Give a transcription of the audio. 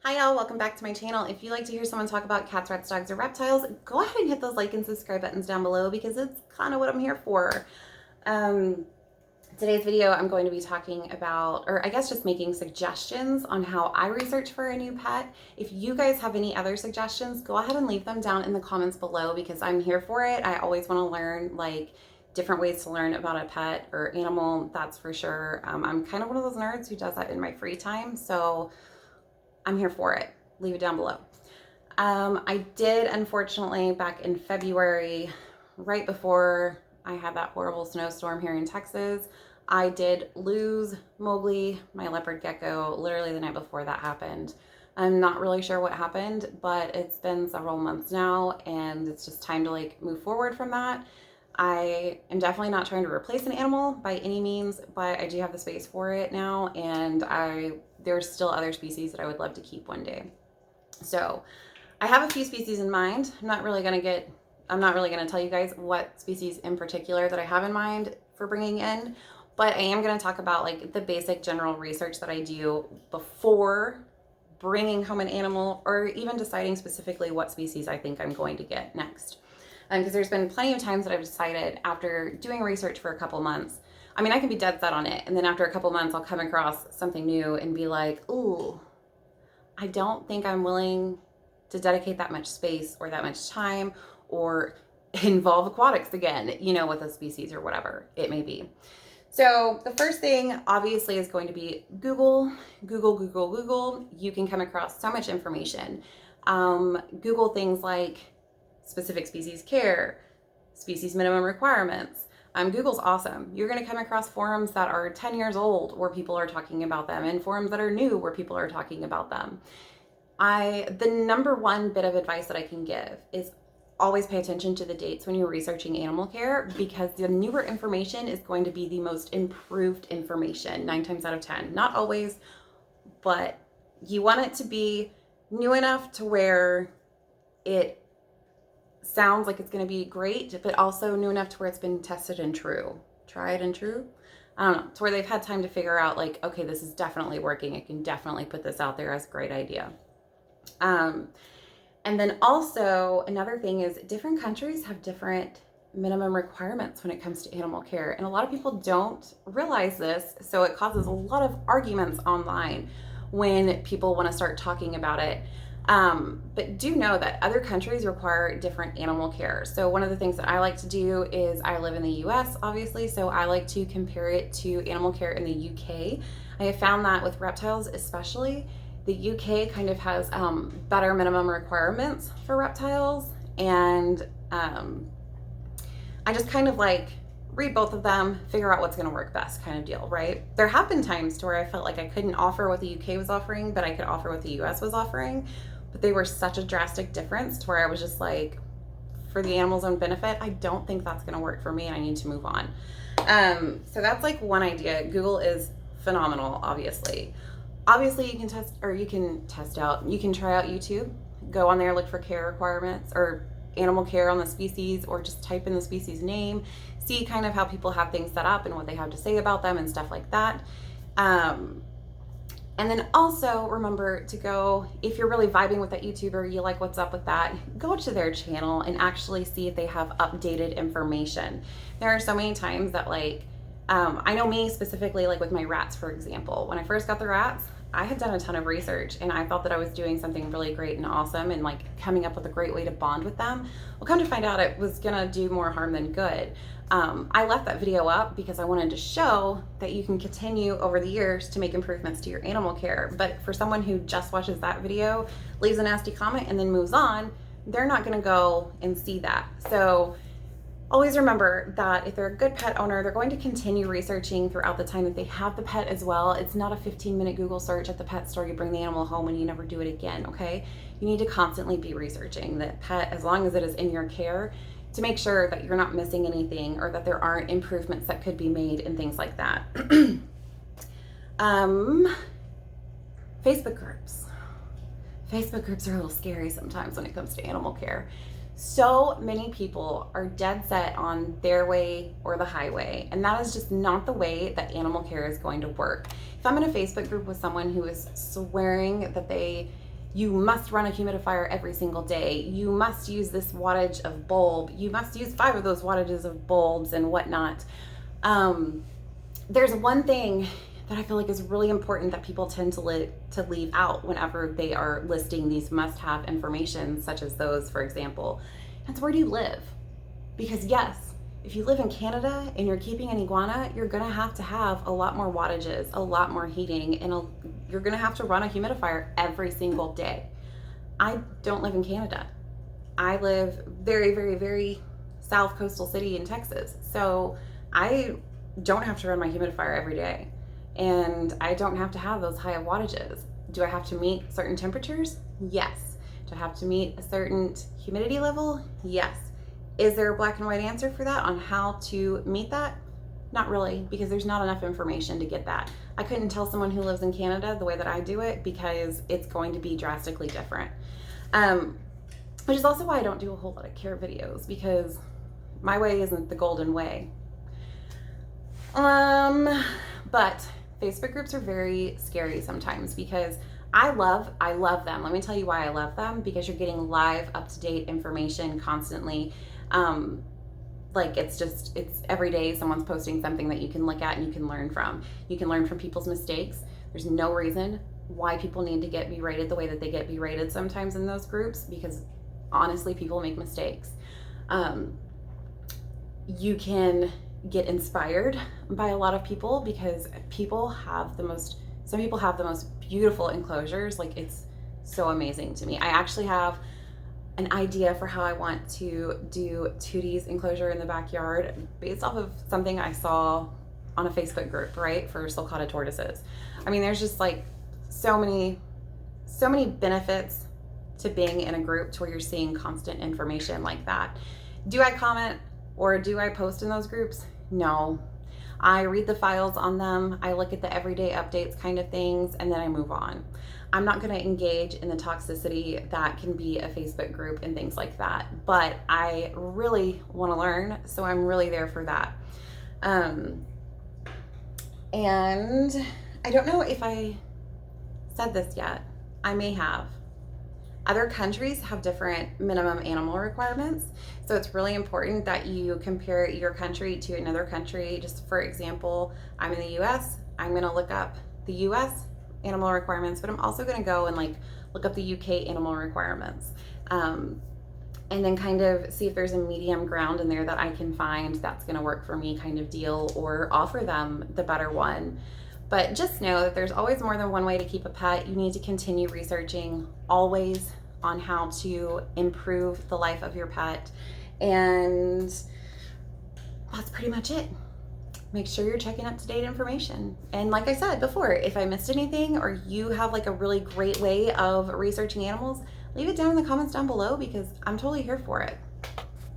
Hi y'all, welcome back to my channel. If you like to hear someone talk about cats, rats, dogs, or reptiles, go ahead and hit those like and subscribe buttons down below because it's kind of what I'm here for. Um, Today's video, I'm going to be talking about, or I guess just making suggestions on how I research for a new pet. If you guys have any other suggestions, go ahead and leave them down in the comments below because I'm here for it. I always want to learn like different ways to learn about a pet or animal, that's for sure. I'm kind of one of those nerds who does that in my free time, so I'm here for it. Leave it down below. I did, unfortunately, back in February, right before I had that horrible snowstorm here in Texas, I did lose Mowgli, my leopard gecko, literally the night before that happened. I'm not really sure what happened, but it's been several months now, and it's just time to like move forward from that. I am definitely not trying to replace an animal by any means, but I do have the space for it now, and there's still other species that I would love to keep one day. So I have a few species in mind. I'm not really going to tell you guys what species in particular that I have in mind for bringing in, but I am going to talk about like the basic general research that I do before bringing home an animal or even deciding specifically what species I think I'm going to get next. Because there's been plenty of times that I've decided after doing research for a couple months, I mean, I can be dead set on it. And then after a couple months, I'll come across something new and be like, ooh, I don't think I'm willing to dedicate that much space or that much time or involve aquatics again, with a species or whatever it may be. So the first thing obviously is going to be Google. You can come across so much information. Google things like specific species care, species minimum requirements. Google's awesome. You're going to come across forums that are 10 years old where people are talking about them and forums that are new where people are talking about them. The number one bit of advice that I can give is always pay attention to the dates when you're researching animal care because the newer information is going to be the most improved information 9 times out of 10. Not always, but you want it to be new enough to where it sounds like it's going to be great, but also new enough to where it's been tested and true. Tried and true? I don't know. To where they've had time to figure out like, okay, this is definitely working. I can definitely put this out there as a great idea. And then also another thing is different countries have different minimum requirements when it comes to animal care. And a lot of people don't realize this. So it causes a lot of arguments online when people want to start talking about it. But do know that other countries require different animal care. So one of the things that I like to do is I live in the US, obviously, so I like to compare it to animal care in the UK. I have found that with reptiles especially, the UK kind of has better minimum requirements for reptiles, and I just kind of like read both of them, figure out what's going to work best kind of deal, right? There have been times to where I felt like I couldn't offer what the UK was offering, but I could offer what the US was offering, but they were such a drastic difference to where I was just like, for the animal's own benefit, I don't think that's going to work for me and I need to move on. So that's like one idea. Google is phenomenal, obviously. Obviously, you can try out YouTube. Go on there, look for care requirements or animal care on the species, or just type in the species name, see kind of how people have things set up and what they have to say about them and stuff like that. And then also remember to go, if you're really vibing with that YouTuber, you like what's up with that, go to their channel and actually see if they have updated information. There are so many times that I know me specifically, like with my rats, for example, when I first got the rats, I had done a ton of research and I thought that I was doing something really great and awesome and like coming up with a great way to bond with them. Well, come to find out it was gonna do more harm than good. I left that video up because I wanted to show that you can continue over the years to make improvements to your animal care. But for someone who just watches that video, leaves a nasty comment and then moves on, they're not gonna go and see that. So always remember that if they're a good pet owner, they're going to continue researching throughout the time that they have the pet as well. It's not a 15-minute Google search at the pet store, you bring the animal home and you never do it again, okay? You need to constantly be researching the pet as long as it is in your care to make sure that you're not missing anything or that there aren't improvements that could be made and things like that. Facebook groups. Facebook groups are a little scary sometimes when it comes to animal care. So many people are dead set on their way or the highway, and that is just not the way that animal care is going to work. If I'm in a Facebook group with someone who is swearing that they You must run a humidifier every single day. You must use this wattage of bulb. You must use 5 of those wattages of bulbs and whatnot. There's one thing that I feel like is really important that people tend to leave out whenever they are listing these must-have information, such as those, for example. That's, where do you live? Because yes, if you live in Canada and you're keeping an iguana, you're gonna have to have a lot more wattages, a lot more heating, and you're gonna have to run a humidifier every single day. I don't live in Canada. I live very, very, very south coastal city in Texas. So I don't have to run my humidifier every day. And I don't have to have those high wattages. Do I have to meet certain temperatures? Yes. Do I have to meet a certain humidity level? Yes. Is there a black and white answer for that on how to meet that? Not really, because there's not enough information to get that. I couldn't tell someone who lives in Canada the way that I do it because it's going to be drastically different. Which is also why I don't do a whole lot of care videos, because my way isn't the golden way. But Facebook groups are very scary sometimes because I love them. Let me tell you why I love them, because you're getting live, up-to-date information constantly. Like it's every day someone's posting something that you can look at and you can learn from. You can learn from people's mistakes. There's no reason why people need to get berated the way that they get berated sometimes in those groups, because honestly, people make mistakes. You can get inspired by a lot of people because some people have the most beautiful enclosures. Like, it's so amazing to me. I actually have an idea for how I want to do Tootie's enclosure in the backyard based off of something I saw on a Facebook group, right, for sulcata tortoises. I mean, there's just like so many benefits to being in a group to where you're seeing constant information like that. Do I comment or do I post in those groups? No. I read the files on them, I look at the everyday updates kind of things, and then I move on. I'm not going to engage in the toxicity that can be a Facebook group and things like that, but I really want to learn, so I'm really there for that. And I don't know if I said this yet. I may have. Other countries have different minimum animal requirements, so it's really important that you compare your country to another country. Just for example, I'm in the US, I'm gonna look up the US animal requirements, but I'm also gonna go and look up the UK animal requirements. And then kind of see if there's a medium ground in there that I can find that's gonna work for me kind of deal, or offer them the better one. But just know that there's always more than one way to keep a pet. You need to continue researching always on how to improve the life of your pet. And that's pretty much it. Make sure you're checking up-to-date information. And like I said before, if I missed anything or you have like a really great way of researching animals, leave it down in the comments down below, because I'm totally here for it.